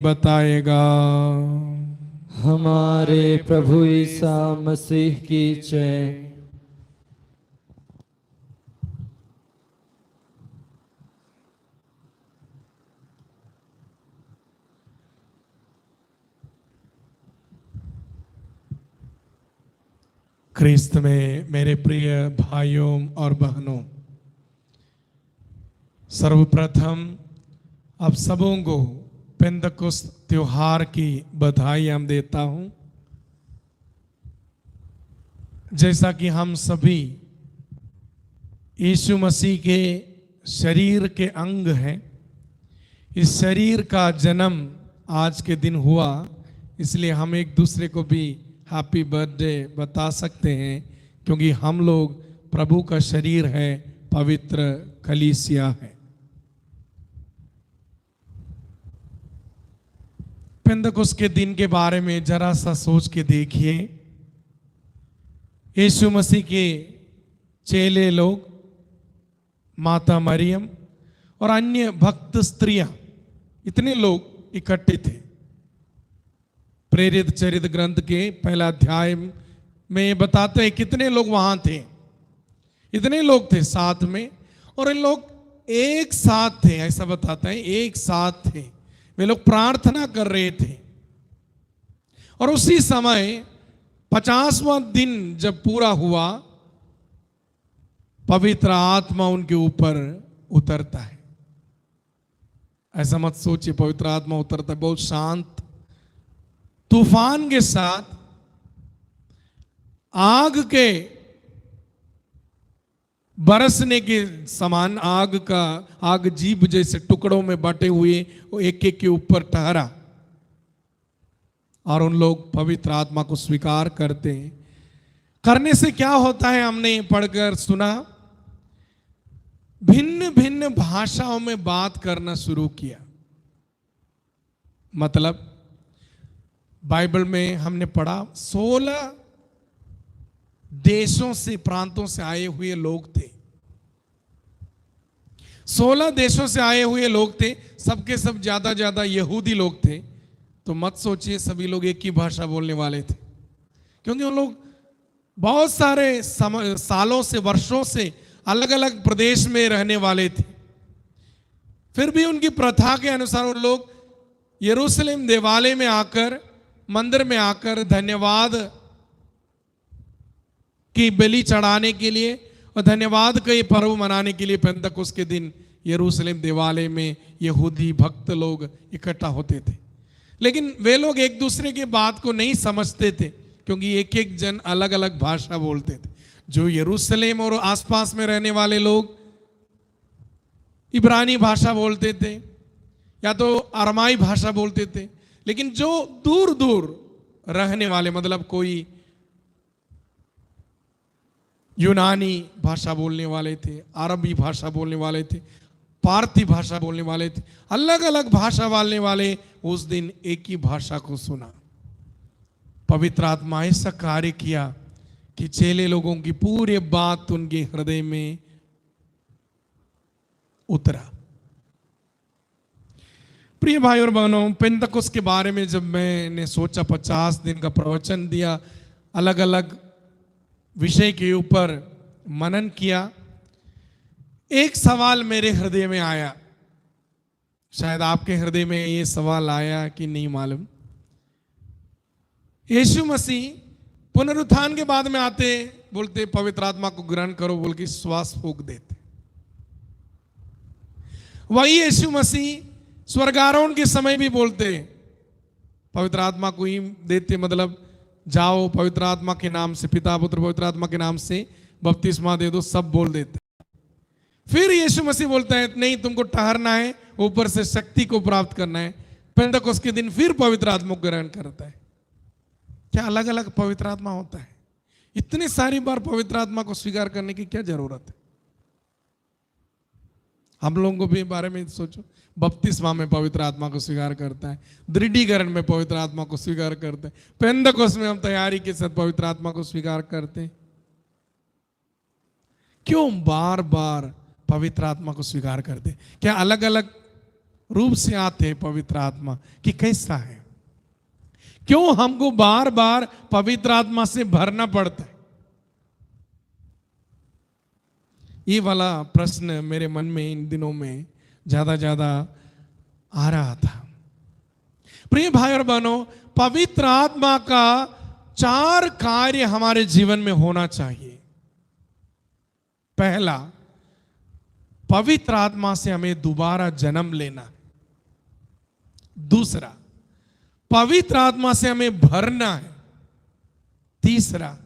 बताएगा। हमारे प्रभु ईसा मसीह की जय। ख्रिस्त में मेरे प्रिय भाइयों और बहनों, सर्वप्रथम आप सबों को पेंतकुस्त त्योहार की बधाई हम देता हूं। जैसा कि हम सभी यीशु मसीह के शरीर के अंग हैं, इस शरीर का जन्म आज के दिन हुआ, इसलिए हम एक दूसरे को भी हैप्पी बर्थडे बता सकते हैं, क्योंकि हम लोग प्रभु का शरीर है, पवित्र कलीसिया है। पेंतकुस्त के दिन के बारे में जरा सा सोच के देखिए। यीशु मसीह के चेले लोग, माता मरियम और अन्य भक्त स्त्रियां, इतने लोग इकट्ठे थे। प्रेरित चरित ग्रंथ के पहला अध्याय में ये बताते हैं कितने लोग वहां थे। इतने लोग थे साथ में, और इन लोग एक साथ थे, ऐसा बताते हैं, एक साथ थे। वे लोग प्रार्थना कर रहे थे, और उसी समय 50वां दिन जब पूरा हुआ, पवित्र आत्मा उनके ऊपर उतरता है। ऐसा मत सोचिए पवित्र आत्मा उतरता है, बहुत शांत तूफान के साथ, आग के बरसने के समान, आग जीभ जैसे टुकड़ों में बटे हुए वो एक एक के ऊपर ठहरा, और उन लोग पवित्र आत्मा को स्वीकार करते हैं। करने से क्या होता है, हमने पढ़कर सुना, भिन्न भिन्न भाषाओं में बात करना शुरू किया। मतलब बाइबल में हमने पढ़ा 16 देशों से, प्रांतों से आए हुए लोग थे। 16 देशों से आए हुए लोग थे, सबके सब ज्यादा यहूदी लोग थे। तो मत सोचिए सभी लोग एक ही भाषा बोलने वाले थे, क्योंकि उन लोग बहुत सारे सालों से, वर्षों से अलग अलग प्रदेश में रहने वाले थे। फिर भी उनकी प्रथा के अनुसार उन लोग यरूशलेम देवालय में आकर, मंदिर में आकर धन्यवाद की बलि चढ़ाने के लिए और धन्यवाद का ये पर्व मनाने के लिए पेंतकुस्त के दिन यरूशलेम देवालय में यहूदी भक्त लोग इकट्ठा होते थे। लेकिन वे लोग एक दूसरे की बात को नहीं समझते थे, क्योंकि एक एक जन अलग अलग भाषा बोलते थे। जो यरूशलेम और आसपास में रहने वाले लोग इब्रानी भाषा बोलते थे, या तो अरमाई भाषा बोलते थे। लेकिन जो दूर दूर रहने वाले, मतलब कोई यूनानी भाषा बोलने वाले थे, अरबी भाषा बोलने वाले थे, पारसी भाषा बोलने वाले थे, अलग अलग भाषा बोलने वाले उस दिन एक ही भाषा को सुना। पवित्र आत्मा ऐसा कार्य किया कि चेले लोगों की पूरी बात उनके हृदय में उतरा। प्रिय भाई और बहनों, पेंतकुस्त के बारे में जब मैंने सोचा, 50 दिन का प्रवचन दिया, अलग अलग विषय के ऊपर मनन किया, एक सवाल मेरे हृदय में आया। शायद आपके हृदय में ये सवाल आया कि नहीं मालूम। यीशु मसीह पुनरुत्थान के बाद में आते, बोलते पवित्र आत्मा को ग्रहण करो, बोल के श्वास फूंक देते। वही यीशु मसीह स्वर्गारोहण के समय भी बोलते पवित्र आत्मा को ही देते, मतलब जाओ पवित्र आत्मा के नाम से, पिता पुत्र पवित्र आत्मा के नाम से बपतिस्मा दे दो, सब बोल देते। फिर यीशु मसीह बोलता है नहीं, तुमको ठहरना है, ऊपर से शक्ति को प्राप्त करना है। पेंतकुस्त के दिन फिर पवित्र आत्मा को ग्रहण करता है। क्या अलग अलग पवित्र आत्मा होता है? इतने सारी बार पवित्र आत्मा को स्वीकार करने की क्या जरूरत है? हम लोगों को भी बारे में सोचो। बपतिस्मा में पवित्र आत्मा को स्वीकार करता है, दृढ़ीकरण में पवित्र आत्मा को स्वीकार करते हैं, पेंतकुस्त में हम तैयारी के साथ पवित्र आत्मा को स्वीकार करते हैं। क्यों बार बार पवित्र आत्मा को स्वीकार करते? क्या अलग अलग रूप से आते हैं पवित्र आत्मा कि कैसा है, क्यों हमको बार बार पवित्र आत्मा से भरना पड़ता है। ये वाला प्रश्न मेरे मन में इन दिनों में ज्यादा आ रहा था। प्रिय भाई और बहनों, पवित्र आत्मा का 4 कार्य हमारे जीवन में होना चाहिए। पहला, पवित्र आत्मा से हमें दोबारा जन्म लेना। दूसरा, पवित्र आत्मा से हमें भरना है। तीसरा,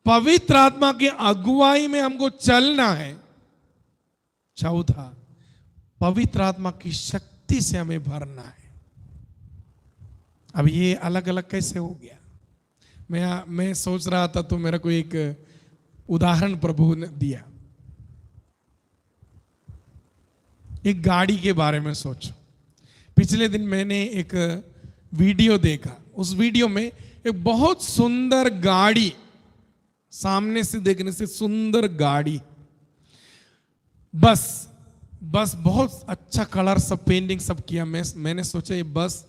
पवित्र आत्मा की अगुवाई में हमको चलना है। चौथा, पवित्र आत्मा की शक्ति से हमें भरना है। अब ये अलग अलग कैसे हो गया? मैं सोच रहा था तो मेरे को एक उदाहरण प्रभु ने दिया। एक गाड़ी के बारे में सोचो। पिछले दिन मैंने एक वीडियो देखा। उस वीडियो में एक बहुत सुंदर गाड़ी, सामने से देखने से सुंदर गाड़ी, बस बहुत अच्छा कलर सब, पेंटिंग सब किया। मैंने सोचा ये बस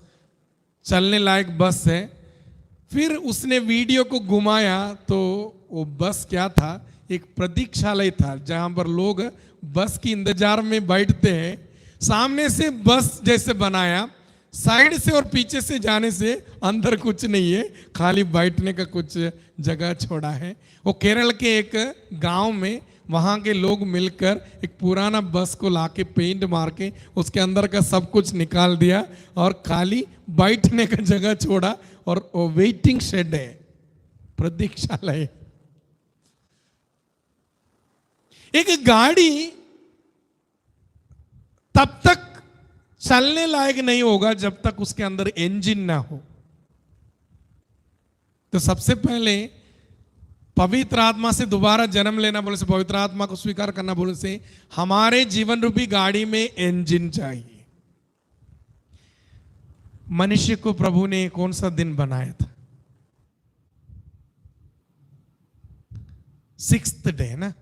चलने लायक बस है। फिर उसने वीडियो को घुमाया तो वो बस क्या था, एक प्रतीक्षालय था जहां पर लोग बस की इंतजार में बैठते हैं। सामने से बस जैसे बनाया, साइड से और पीछे से जाने से अंदर कुछ नहीं है, खाली बैठने का कुछ जगह छोड़ा है। वो केरल के एक गांव में वहां के लोग मिलकर एक पुराना बस को लाके पेंट मार के उसके अंदर का सब कुछ निकाल दिया और खाली बैठने का जगह छोड़ा, और वो वेटिंग शेड है, प्रतीक्षालय। एक गाड़ी तब तक चलने लायक नहीं होगा जब तक उसके अंदर इंजन ना हो। तो सबसे पहले पवित्र आत्मा से दोबारा जन्म लेना बोले से, पवित्र आत्मा को स्वीकार करना बोले से, हमारे जीवन रूपी गाड़ी में इंजन चाहिए। मनुष्य को प्रभु ने कौन सा दिन बनाया था? 6th डे ना,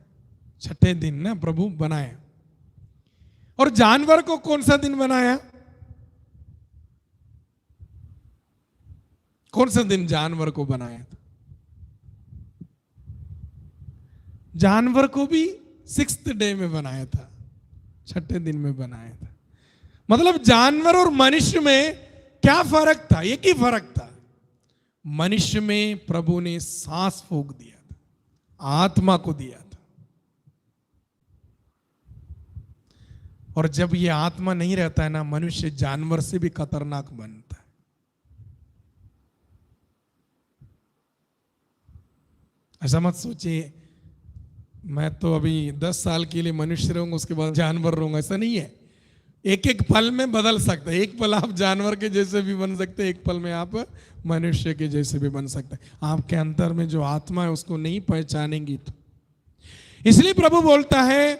6ठे दिन ना प्रभु बनाया। और जानवर को कौन सा दिन बनाया? कौन सा दिन जानवर को बनाया था? जानवर को भी 6th डे में बनाया था, 6ठे दिन में बनाया था। मतलब जानवर और मनुष्य में क्या फर्क था? एक ही फर्क था, मनुष्य में प्रभु ने सांस फूंक दिया था, आत्मा को दिया था। और जब ये आत्मा नहीं रहता है ना, मनुष्य जानवर से भी खतरनाक बनता है। ऐसा मत सोचिए मैं तो अभी 10 साल के लिए मनुष्य रहूंगा, उसके बाद जानवर रहूंगा, ऐसा नहीं है। एक एक पल में बदल सकता है। एक पल आप जानवर के जैसे भी बन सकते हैं, एक पल में आप मनुष्य के जैसे भी बन सकते हैं। आपके अंदर में जो आत्मा है उसको नहीं पहचानेंगी तो। इसलिए प्रभु बोलता है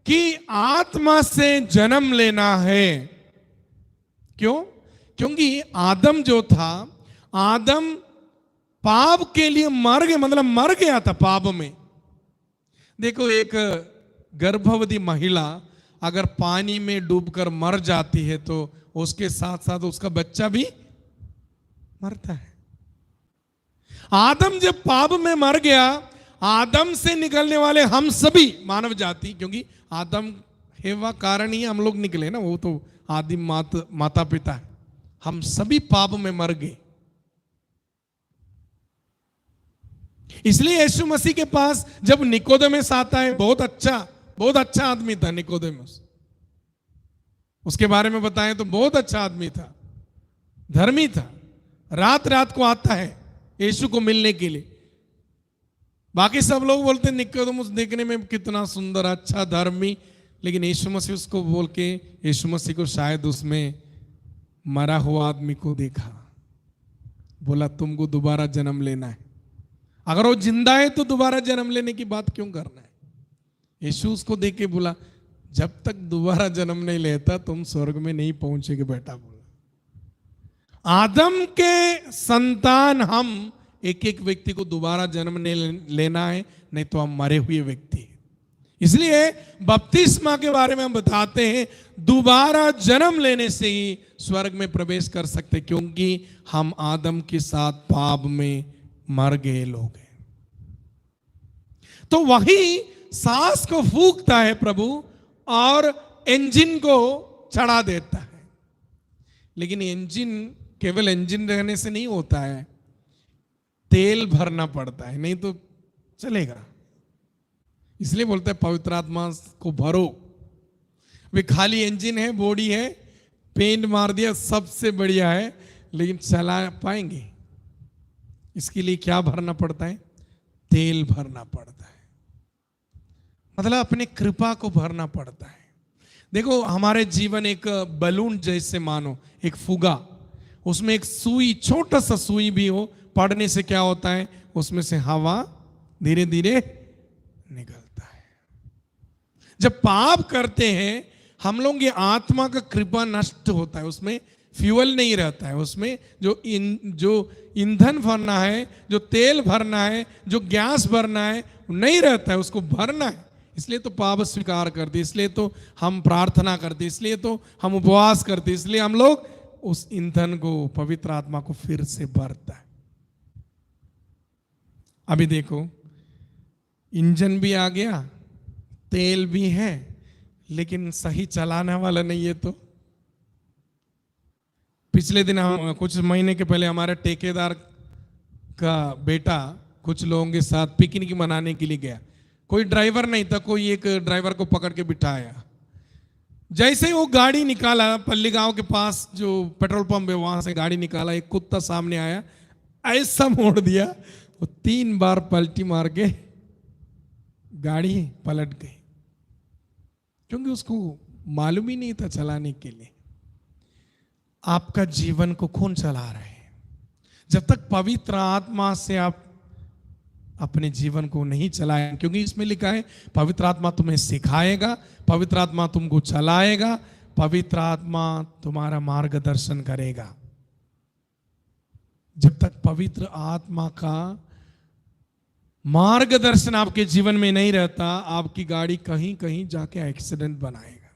कि आत्मा से जन्म लेना है। क्यों? क्योंकि आदम जो था, आदम पाप के लिए मर गया, मतलब मर गया था पाप में। देखो, एक गर्भवती महिला अगर पानी में डूबकर मर जाती है तो उसके साथ साथ उसका बच्चा भी मरता है। आदम जब पाप में मर गया, आदम से निकलने वाले हम सभी मानव जाति, क्योंकि आदम हेवा कारण ही हम लोग निकले ना, वो तो आदिम माता पिता है, हम सभी पाप में मर गए। इसलिए यीशु मसीह के पास जब निकोदेमुस आता है, बहुत अच्छा आदमी था निकोदेमुस, उसके बारे में बताएं तो बहुत अच्छा आदमी था, धर्मी था। रात रात को आता है यीशु को मिलने के लिए। बाकी सब लोग बोलते निकोदेमुस देखने में कितना सुंदर, अच्छा, धर्मी, लेकिन यीशु मसीह उसको बोल के, यीशु मसीह को शायद उसमें मरा हुआ आदमी को देखा, बोला तुमको दोबारा जन्म लेना है। अगर वो जिंदा है तो दोबारा जन्म लेने की बात क्यों करना है? यीशु उसको देख के बोला, जब तक दोबारा जन्म नहीं लेता तुम स्वर्ग में नहीं पहुंचेगे बेटा। बोला आदम के संतान हम, एक एक व्यक्ति को दोबारा जन्म नहीं लेना है, नहीं तो हम मरे हुए व्यक्ति। इसलिए बपतिस्मा के बारे में हम बताते हैं, दोबारा जन्म लेने से ही स्वर्ग में प्रवेश कर सकते, क्योंकि हम आदम के साथ पाप में मर गए लोग हैं। तो वही सांस को फूंकता है प्रभु और इंजन को चढ़ा देता है। लेकिन इंजन केवल इंजन रहने से नहीं होता है, तेल भरना पड़ता है, नहीं तो चलेगा। इसलिए बोलते हैं पवित्र आत्मा को भरो। वे खाली इंजन है, बॉडी है, पेंट मार दिया, सबसे बढ़िया है, लेकिन चला पाएंगे? इसके लिए क्या भरना पड़ता है? तेल भरना पड़ता है, मतलब अपने कृपा को भरना पड़ता है। देखो, हमारे जीवन एक बलून जैसे मानो, एक फुगा, उसमें एक सुई, छोटा सा सुई भी हो, पड़ने से क्या होता है? उसमें से हवा धीरे धीरे निकलता है। जब पाप करते हैं हम लोग, ये आत्मा का कृपा नष्ट होता है, उसमें फ्यूल नहीं रहता है, उसमें जो ईंधन भरना है, जो तेल भरना है, जो गैस भरना है, नहीं रहता है, उसको भरना है। इसलिए तो पाप स्वीकार करते, इसलिए तो हम प्रार्थना करते, इसलिए तो हम उपवास करते, इसलिए हम लोग उस ईंधन को, पवित्र आत्मा को फिर से भरता है। अभी देखो, इंजन भी आ गया, तेल भी है, लेकिन सही चलाने वाला नहीं है। तो पिछले दिन हम कुछ महीने के पहले हमारे ठेकेदार का बेटा कुछ लोगों के साथ पिकनिक मनाने के लिए गया। कोई ड्राइवर नहीं था, कोई एक ड्राइवर को पकड़ के बिठाया। जैसे ही वो गाड़ी निकाला, पल्ली गांव के पास जो पेट्रोल पंप है वहां से गाड़ी निकाला, एक कुत्ता सामने आया, ऐसा मोड़ दिया, वो 3 बार पलटी मार के गाड़ी पलट गई, क्योंकि उसको मालूम ही नहीं था चलाने के लिए। आपका जीवन को कौन चला रहे हैं? जब तक पवित्र आत्मा से आप अपने जीवन को नहीं चलाएं, क्योंकि इसमें लिखा है पवित्र आत्मा तुम्हें सिखाएगा, पवित्र आत्मा तुमको चलाएगा, पवित्र आत्मा तुम्हारा मार्गदर्शन करेगा। जब तक पवित्र आत्मा का मार्गदर्शन आपके जीवन में नहीं रहता, आपकी गाड़ी कहीं कहीं जाके एक्सीडेंट बनाएगा,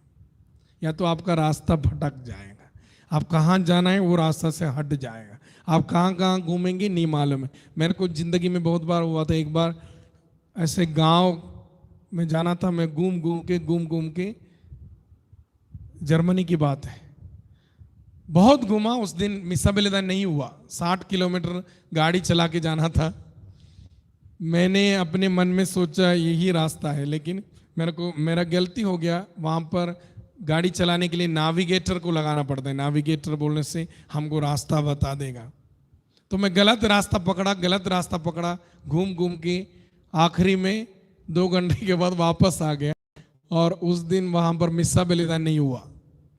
या तो आपका रास्ता भटक जाएगा, आप कहां जाना है वो रास्ता से हट जाएगा, आप कहां कहां घूमेंगे नहीं मालूम है। मेरे को जिंदगी में बहुत बार हुआ था। एक बार ऐसे गांव में जाना था, मैं घूम घूम के जर्मनी की बात है, बहुत घूमा। उस दिन मिसा बेलेदा नहीं हुआ, 60 किलोमीटर गाड़ी चला के जाना था। मैंने अपने मन में सोचा यही रास्ता है, लेकिन मेरा गलती हो गया। वहाँ पर गाड़ी चलाने के लिए नाविगेटर को लगाना पड़ता है, नाविगेटर बोलने से हमको रास्ता बता देगा। तो मैं गलत रास्ता पकड़ा, घूम के आखिरी में 2 घंटे के बाद वापस आ गया। और उस दिन वहाँ पर मिसा बेलेदा नहीं हुआ।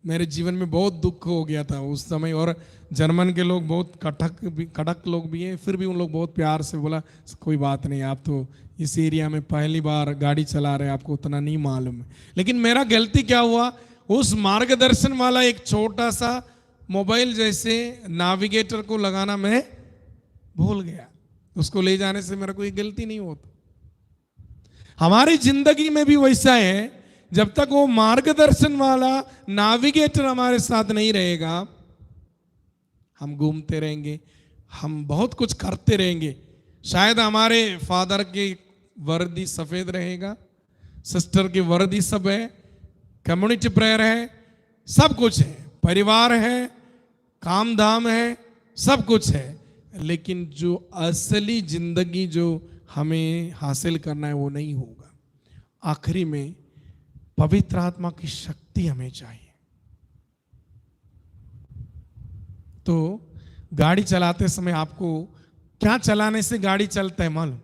मेरे जीवन में बहुत दुख हो गया था उस समय। और जर्मन के लोग बहुत कड़क लोग भी हैं, फिर भी उन लोग बहुत प्यार से बोला कोई बात नहीं, आप तो इस एरिया में पहली बार गाड़ी चला रहे, आपको उतना नहीं मालूम है। लेकिन मेरा गलती क्या हुआ, उस मार्गदर्शन वाला एक छोटा सा मोबाइल जैसे नाविगेटर को लगाना मैं भूल गया। उसको ले जाने से मेरा कोई गलती नहीं होता। हमारी जिंदगी में भी वैसा है, जब तक वो मार्गदर्शन वाला नाविगेटर हमारे साथ नहीं रहेगा, हम घूमते रहेंगे, हम बहुत कुछ करते रहेंगे। शायद हमारे फादर की वर्दी सफेद रहेगा, सिस्टर की वर्दी सब है, कम्युनिटी प्रेयर है, सब कुछ है, परिवार है, काम धाम है, सब कुछ है, लेकिन जो असली जिंदगी जो हमें हासिल करना है वो नहीं होगा। आखिरी में पवित्र आत्मा की शक्ति हमें चाहिए। तो गाड़ी चलाते समय आपको क्या चलाने से गाड़ी चलता है मालूम?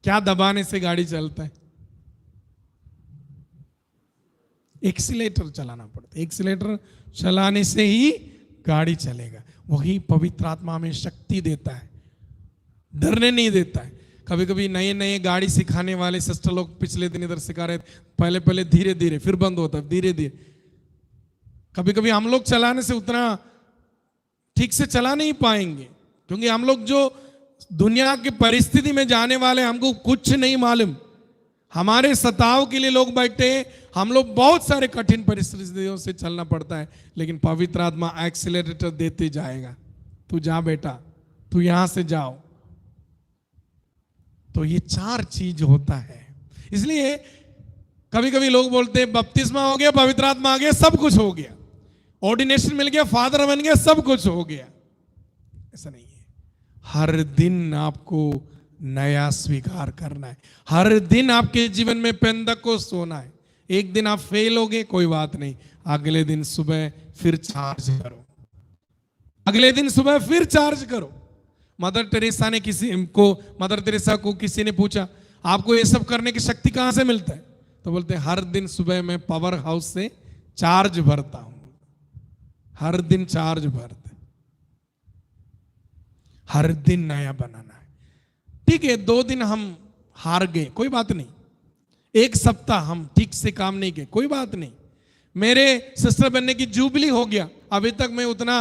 क्या दबाने से गाड़ी चलता है? एक्सीलेटर चलाना पड़ता है। एक्सीलेटर चलाने से ही गाड़ी चलेगा। वही पवित्र आत्मा हमें शक्ति देता है, डरने नहीं देता है। कभी कभी नए गाड़ी सिखाने वाले सिस्टर लोग पिछले दिन इधर सिखा रहे थे, पहले धीरे धीरे, फिर बंद होता है, धीरे धीरे। कभी कभी हम लोग चलाने से उतना ठीक से चला नहीं पाएंगे, क्योंकि हम लोग जो दुनिया की परिस्थिति में जाने वाले, हमको कुछ नहीं मालूम। हमारे सताव के लिए लोग बैठे हैं, हम लोग बहुत सारे कठिन परिस्थितियों से चलना पड़ता है, लेकिन पवित्र आत्मा एक्सीलरेटर देते जाएगा। तू जा बेटा, तू यहां से जाओ। तो ये 4 चीज होता है। इसलिए कभी कभी लोग बोलते हैं बपतिस्मा हो गया, पवित्र आत्मा आ गया, सब कुछ हो गया, ऑर्डिनेशन मिल गया, फादर बन गया, सब कुछ हो गया। ऐसा नहीं है। हर दिन आपको नया स्वीकार करना है। हर दिन आपके जीवन में पेंतकोस्त होना है। एक दिन आप फेल हो गए, कोई बात नहीं, अगले दिन सुबह फिर चार्ज करो, अगले दिन सुबह फिर चार्ज करो। मदर टेरेसा को किसी ने पूछा आपको ये सब करने की शक्ति कहां से मिलता है, तो बोलते हैं हर दिन सुबह मैं पावर हाउस से चार्ज भरता हूं। हर दिन चार्ज भरते, हर दिन नया बनाना है। ठीक है, 2 दिन हम हार गए, कोई बात नहीं। 1 सप्ताह हम ठीक से काम नहीं किए, कोई बात नहीं। मेरे सिस्टर बनने की जुबली हो गया, अभी तक मैं उतना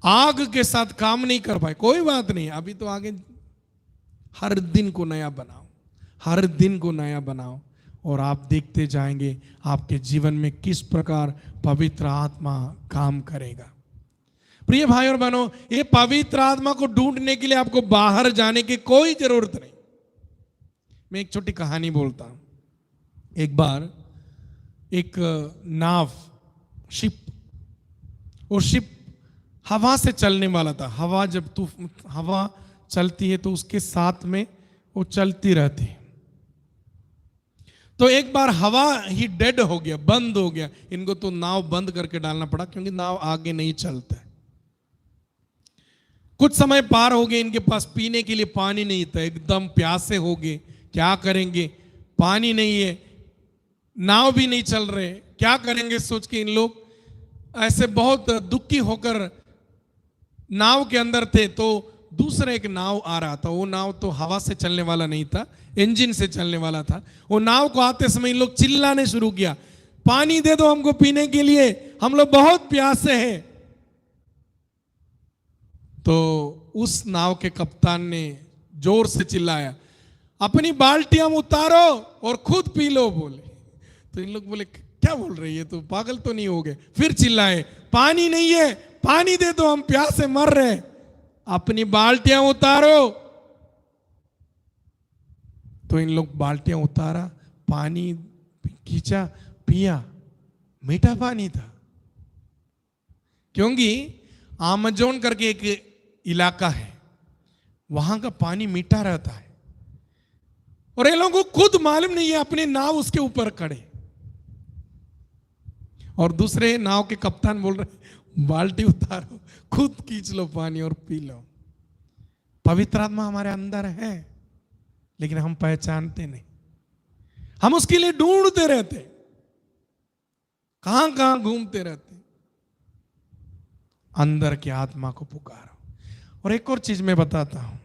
आग के साथ काम नहीं कर पाए, कोई बात नहीं, अभी तो आगे। हर दिन को नया बनाओ, हर दिन को नया बनाओ, और आप देखते जाएंगे आपके जीवन में किस प्रकार पवित्र आत्मा काम करेगा। प्रिय भाई और बहनों, ये पवित्र आत्मा को ढूंढने के लिए आपको बाहर जाने की कोई जरूरत नहीं। मैं एक छोटी कहानी बोलता हूं। एक बार एक नाव, शिप, वो शिप हवा से चलने वाला था। हवा जब हवा चलती है तो उसके साथ में वो चलती रहती है। तो एक बार हवा ही डेड हो गया, बंद हो गया। इनको तो नाव बंद करके डालना पड़ा, क्योंकि नाव आगे नहीं चलता है। कुछ समय पार हो गए, इनके पास पीने के लिए पानी नहीं था, एकदम प्यासे हो गए। क्या करेंगे, पानी नहीं है, नाव भी नहीं चल रहे, क्या करेंगे सोच के इन लोग ऐसे बहुत दुखी होकर नाव के अंदर थे। तो दूसरा एक नाव आ रहा था। वो नाव तो हवा से चलने वाला नहीं था, इंजन से चलने वाला था। वो नाव को आते समय इन लोग चिल्लाने शुरू किया, पानी दे दो हमको पीने के लिए, हम लोग बहुत प्यासे हैं। तो उस नाव के कप्तान ने जोर से चिल्लाया, अपनी बाल्टियां उतारो और खुद पी लो बोले। तो इन लोग बोले क्या बोल रहे, ये तो पागल तो नहीं हो गए। फिर चिल्लाए, पानी नहीं है, पानी दे दो, हम प्यासे मर रहे, अपनी बाल्टियां उतारो। तो इन लोग बाल्टियां उतारा, पानी खींचा, पिया, मीठा पानी था। क्योंकि अमेज़न करके एक इलाका है, वहां का पानी मीठा रहता है। और ये लोगों को खुद मालूम नहीं है, अपने नाव उसके ऊपर खड़े। और दूसरे नाव के कप्तान बोल रहे, बाल्टी उतारो, खुद खींच लो पानी और पी लो। पवित्र आत्मा हमारे अंदर है, लेकिन हम पहचानते नहीं। हम उसके लिए ढूंढते रहते, कहां कहां घूमते रहते। अंदर की आत्मा को पुकारो। और एक और चीज मैं बताता हूं,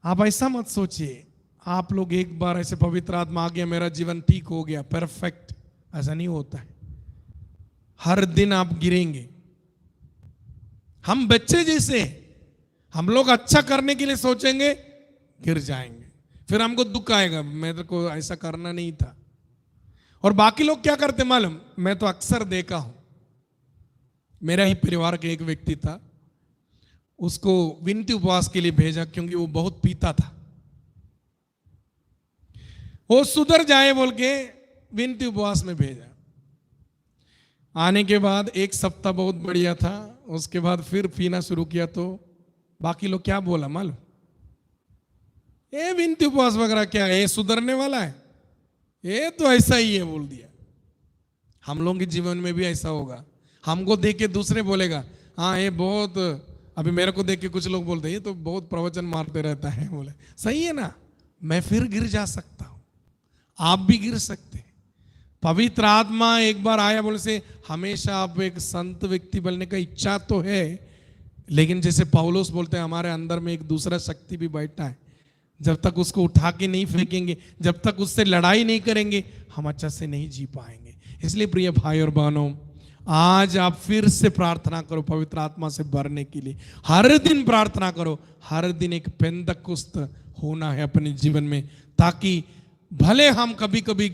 आप ऐसा मत सोचिए आप लोग एक बार ऐसे पवित्र आत्मा आ गया, मेरा जीवन ठीक हो गया, परफेक्ट, ऐसा नहीं होता है। हर दिन आप गिरेंगे। हम बच्चे जैसे, हम लोग अच्छा करने के लिए सोचेंगे, गिर जाएंगे, फिर हमको दुख आएगा, मेरे को ऐसा करना नहीं था। और बाकी लोग क्या करते मालूम, मैं तो अक्सर देखा हूं, मेरा ही परिवार के एक व्यक्ति था, उसको विनती उपवास के लिए भेजा, क्योंकि वो बहुत पीता था। वो सुधर जाए बोल के विनती उपवास में भेजा। आने के बाद 1 सप्ताह बहुत बढ़िया था, उसके बाद फिर पीना शुरू किया। तो बाकी लोग क्या बोला मालूम, ये विनती उपवास वगैरह क्या है, ये सुधरने वाला है, ये तो ऐसा ही है बोल दिया। हम लोगों के जीवन में भी ऐसा होगा। हमको देख के दूसरे बोलेगा, हाँ ये बहुत, अभी मेरे को देख के कुछ लोग बोलते हैं ये तो बहुत प्रवचन मारते रहता है, बोले सही है ना, मैं फिर गिर जा सकता हूं, आप भी गिर सकते हैं। पवित्र आत्मा एक बार आया बोले से हमेशा आप एक संत व्यक्ति बनने का इच्छा तो है, लेकिन जैसे पौलुस बोलते हैं हमारे अंदर में एक दूसरा शक्ति भी बैठा है। जब तक उसको उठा के नहीं फेंकेंगे, जब तक उससे लड़ाई नहीं करेंगे, हम अच्छा से नहीं जी पाएंगे। इसलिए प्रिय भाई और बहनों, आज आप फिर से प्रार्थना करो पवित्र आत्मा से भरने के लिए। हर दिन प्रार्थना करो, हर दिन एक पेंतकुस्त होना है अपने जीवन में, ताकि भले हम कभी कभी